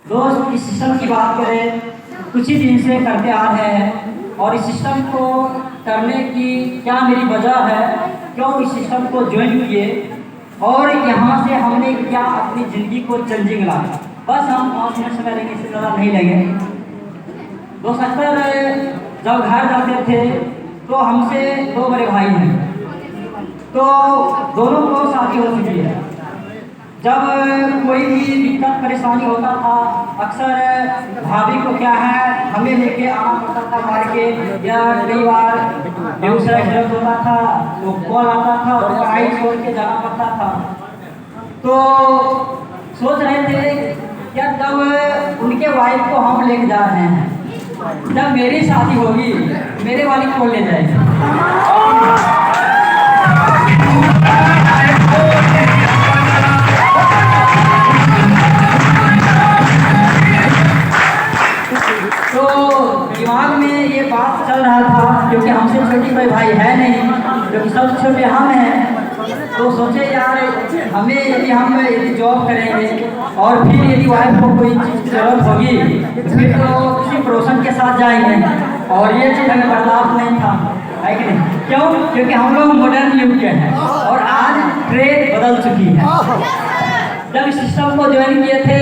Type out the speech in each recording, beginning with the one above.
दोस्त, इस सिस्टम की बात करें, कुछ ही दिन से करते आ रहे हैं और इस सिस्टम को करने की क्या मेरी वजह है, क्यों इस सिस्टम को ज्वाइन किए और यहाँ से हमने क्या अपनी ज़िंदगी को चेंजिंग ला। बस हम 5 मिनट समय लेंगे, इससे ज़्यादा नहीं लेंगे। दोस्त, अक्सर जब घर जाते थे तो हमसे 2 बड़े भाई हैं, तो दोनों को शादी हो चुकी है। जब कोई भी दिक्कत परेशानी होता था, अक्सर भाभी को क्या है हमें लेके आना पड़ता था मार्केट, या कई बार बेगूसराय जरूरत होता था तो कॉल आता था और पढ़ाई छोड़ के जाना पड़ता था। तो सोच रहे थे क्या जब उनके वाइफ को हम लेके जा रहे हैं, जब मेरी शादी होगी मेरे वाली को ले जाएगी। तो दिमाग में ये बात चल रहा था, क्योंकि हमसे छोटी कोई भाई है नहीं, क्योंकि सबसे छोटे हम हैं। तो सोचे यार हमें यदि जॉब करेंगे और फिर यदि वाइफ को कोई चीज़ की जरूरत होगी फिर तो किसी प्रोफेशन के साथ जाएंगे, और ये चीज़ हमें बर्दाश्त नहीं था, है कि नहीं? क्यों? क्योंकि हम लोग मॉडर्न युग के हैं और आज ट्रेड बदल चुकी है। जब इस सिस्टम को ज्वाइन किए थे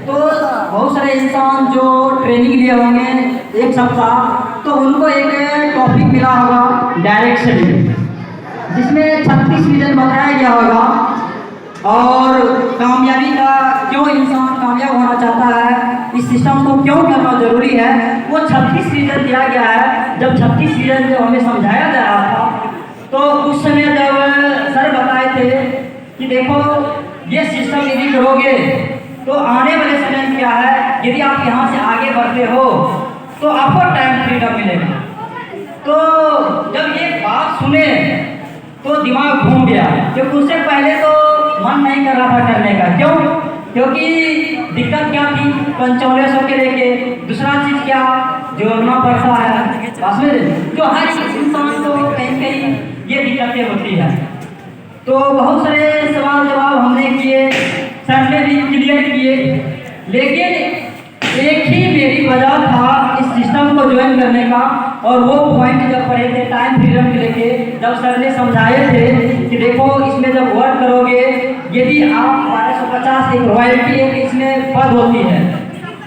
तो बहुत सारे इंसान जो ट्रेनिंग लिए होंगे 1 सप्ताह, तो उनको एक टॉपिक मिला होगा डायरेक्ट सेलिंग, जिसमें 36 रीजन बताया गया होगा और कामयाबी का क्यों इंसान कामयाब होना चाहता है, इस सिस्टम को क्यों करना जरूरी है, वो 36 रीजन दिया गया है। जब 36 रीजन जो हमें समझाया जा रहा था तो उस समय जब सर बताए थे कि देखो ये सिस्टम यदि करोगे तो आने वाले समय में क्या है, यदि आप यहाँ से आगे बढ़ते हो तो आपको टाइम फ्रीडम मिलेगा। तो जब ये बात सुने तो दिमाग घूम गया, क्योंकि उससे पहले तो मन नहीं कर रहा था करने का। क्यों? क्योंकि दिक्कत क्या थी, 4500 के लेके दूसरा चीज़ क्या जोड़ना पड़ता है, जो हर इंसान को कहीं कहीं ये दिक्कतें होती है। तो बहुत सारे सवाल जवाब हमने किए, सर ने भी क्लियर किए, लेकिन एक ही मेरी वजह था इस सिस्टम को ज्वाइन करने का, और वो पॉइंट जब पढ़े थे टाइम फ्रीडम के लेके, जब सर ने समझाए थे कि देखो इसमें जब वर्क करोगे, यदि आप 1250 एक रॉयल्टी एक इसमें पद होती है,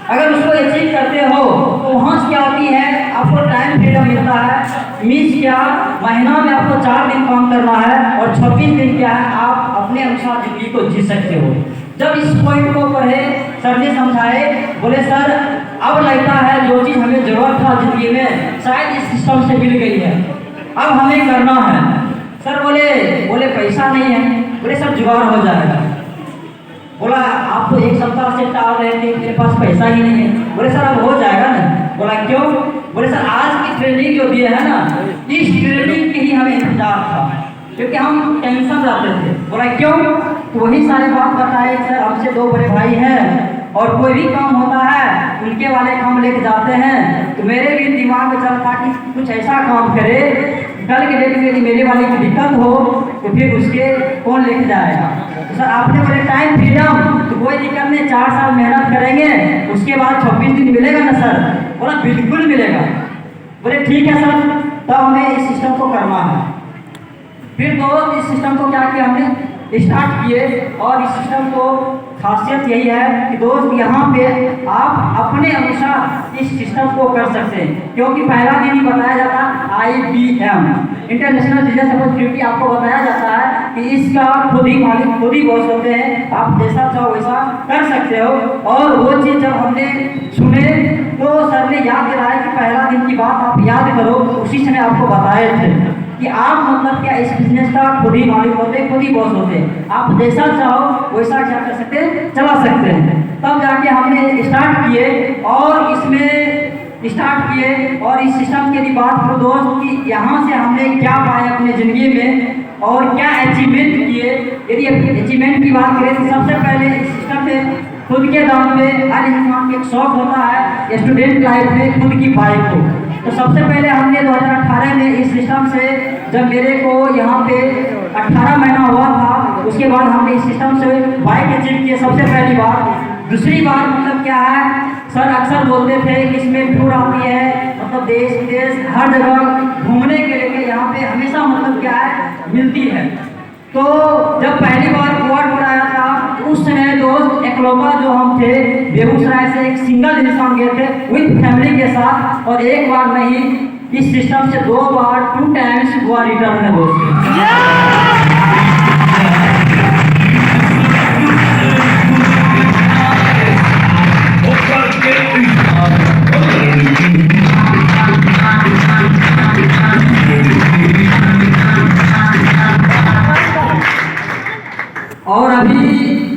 अगर उसको अचीव करते हो तो वहाँ से क्या आती है, आपको टाइम फ्रीडम मिलता है। मीन्स क्या, महीना में आपको 4 दिन काम करना है और 26 दिन क्या है आप अपने अनुसार जिंदगी को जी सकते हो। जब इस पॉइंट को पढ़े, सर ने समझाए, बोले सर अब लगता है जो चीज़ हमें ज़रूरत था ज़िंदगी में शायद इस सिस्टम से मिल गई है, अब हमें करना है। सर बोले पैसा नहीं है। बोले सर जुगाड़ हो जाएगा। बोला आप तो 1 सप्ताह से टाल रहे थे, मेरे पास पैसा ही नहीं है। बोले सर अब हो जाएगा ना। बोला क्यों? बोले सर आज की ट्रेनिंग जो दिए है ना, इस ट्रेनिंग के ही हमें इंतजार था, क्योंकि हम टेंशन रहते थे। बोला क्यों? तो वही सारे बात बताए, सर हमसे 2 बड़े भाई हैं और कोई भी काम होता है उनके वाले काम लेके जाते हैं, तो मेरे भी दिमाग में चलता कि कुछ ऐसा काम करे कल के डेट में यदि मेरे वाले की दिक्कत हो तो फिर उसके कौन लेके जाएगा। तो सर आपने बोले टाइम फ्रीडम, तो कोई दिक्कत नहीं, 4 साल मेहनत करेंगे उसके बाद 26 दिन मिलेगा ना सर। बोला बिल्कुल मिलेगा। बोले ठीक है सर, तब हमें इस सिस्टम को करना है। फिर दोस्त इस सिस्टम को क्या किया, हमने स्टार्ट किए, और इस सिस्टम को खासियत यही है कि दोस्त यहाँ पे आप अपने अनुसार इस सिस्टम को कर सकते हैं, क्योंकि पहला दिन ही बताया जाता है IBM इंटरनेशनल बिजनेस अपॉर्चुनिटी, आपको बताया जाता है कि इसका खुद ही मालिक खुद ही बॉस होते हैं, आप जैसा चाहो वैसा कर सकते हो। और वो चीज़ जब हमने सुने तो सर ने याद दिलाया कि पहला दिन की बात आप याद करो, उसी समय आपको बताए थे कि आप मतलब क्या इस बिजनेस का खुद ही मालिक होते, खुद ही बॉस होते, आप जैसा चाहो वैसा क्या कर सकते हैं, चला सकते हैं। तब जाके हमने स्टार्ट किए और इस सिस्टम की बात करो दोस्त कि यहाँ से हमने क्या पाया अपने ज़िंदगी में और क्या अचीवमेंट किए। यदि अचीवमेंट की बात करें तो सबसे पहले इस सिस्टम में खुद के दाम पे हर इंसान के एक शौक होता है स्टूडेंट लाइफ में खुद की बाइक हो। तो सबसे पहले हमने 2018 में इस सिस्टम से, जब मेरे को यहाँ पे 18 महीना हुआ था, उसके बाद हमने इस सिस्टम से बाइक अचीव किए सबसे पहली बार। दूसरी बार मतलब क्या है, सर अक्सर बोलते थे कि इसमें टूर आती है, मतलब देश विदेश हर जगह घूमने के लिए यहाँ पे हमेशा मतलब क्या है मिलती है। तो जब पहली बार क्वाड पर आया था उस समय दोस्त एकलौता जो हम थे बेगूसराय से एक सिंगल इंसान गए थे विद फैमिली के साथ, और एक बार नहीं इस सिस्टम से 2 बार 2 टाइम्स गोवा रिटर्न है दोस्त। और अभी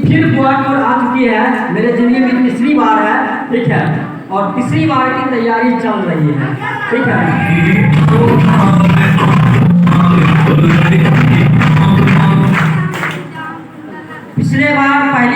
फिर क्वाड पर आ चुकी है, मेरे जिंदगी में तीसरी बार है, ठीक है, और तीसरी बार की तैयारी चल रही है, ठीक है। पिछले बार पहली